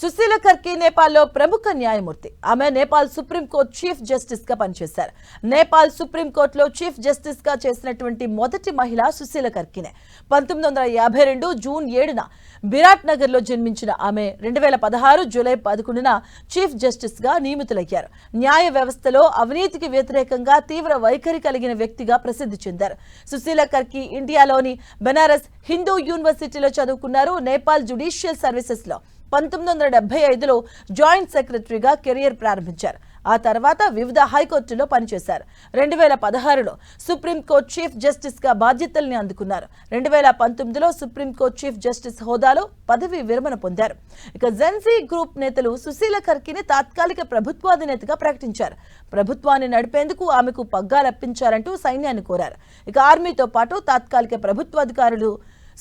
సుశీల కర్కి నేపాల్లో ప్రముఖ న్యాయమూర్తి. ఆమె నేపాల్ సుప్రీంకోర్టు చీఫ్ జస్టిస్ గా పనిచేశారు. నేపాల్ సుప్రీంకోర్టులో చీఫ్ జస్టిస్ గా చేసినటువంటి మొదటి మహిళ సుశీల కర్కినే. 1952 జూన్ 7న బిరాట్ నగర్ లో జన్మించిన ఆమె 2016 జూలై 11న చీఫ్ జస్టిస్ గా నియమితులయ్యారు. న్యాయ వ్యవస్థలో అవినీతికి వ్యతిరేకంగా తీవ్ర వైఖరి కలిగిన వ్యక్తిగా ప్రసిద్ధి చెందారు. సుశీల కర్కి ఇండియాలోని బెనారస్ హిందూ యూనివర్సిటీలో చదువుకున్నారు. నేపాల్ జ్యుడిషియల్ సర్వీసెస్ లో 1975లో జాయింట్ సెక్రటరీగా కెరియర్ ప్రారంభించారు. ఆ తర్వాత వివిధ హైకోర్టులో పనిచేశారు. 2016లో సుప్రీంకోర్టు చీఫ్ జస్టిస్ గా బాధ్యతల్ని అందుకున్నారు. 2019లో సుప్రీంకోర్టు చీఫ్ జస్టిస్ హోదాలో పదవి విరమణ పొందారు. ఇక జెన్సీ గ్రూప్ నేతలు సుశీల కర్కిని తాత్కాలిక ప్రభుత్వాధినేతగా ప్రకటించారు. ప్రభుత్వాన్ని నడిపేందుకు ఆమెకు పగ్గాలప్పించారంటూ సైన్యాన్ని కోరారు. ఇక ఆర్మీతో పాటు తాత్కాలిక ప్రభుత్వాధికారులు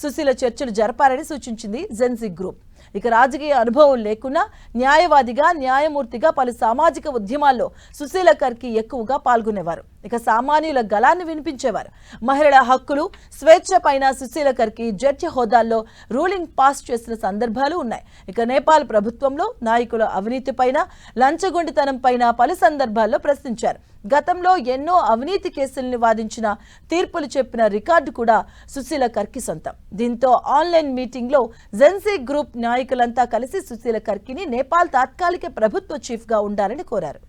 సుశీల చర్చలు జరపాలని సూచించింది జెన్సీ గ్రూప్. ఇక రాజకీయ అనుభవం లేకున్నా న్యాయవాదిగా, న్యాయమూర్తిగా పలు సామాజిక ఉద్యమాల్లో సుశీల కర్కి ఎక్కువగా పాల్గొనేవారు. ఇక సామాన్యుల గళాన్ని వినిపించేవారు. మహిళల హక్కులు, స్వేచ్ఛ పైన సుశీల కర్కి జడ్జి హోదాల్లో రూలింగ్ పాస్ చేసిన సందర్భాలు ఉన్నాయి. ఇక నేపాల్ ప్రభుత్వంలో నాయకుల అవినీతి పైన, లంచగొండితనం పైన పలు సందర్భాల్లో ప్రశ్నించారు. గతంలో ఎన్నో అవినీతి కేసుల్ని వాదించిన, తీర్పులు చెప్పిన రికార్డు కూడా సుశీల కర్కి సొంతం. దీంతో ఆన్లైన్ మీటింగ్ లో జెన్సీ గ్రూప్ నాయకులంతా కలిసి సుశీల కర్కిని నేపాల్ తాత్కాలిక ప్రభుత్వ చీఫ్ గా ఉండాలని కోరారు.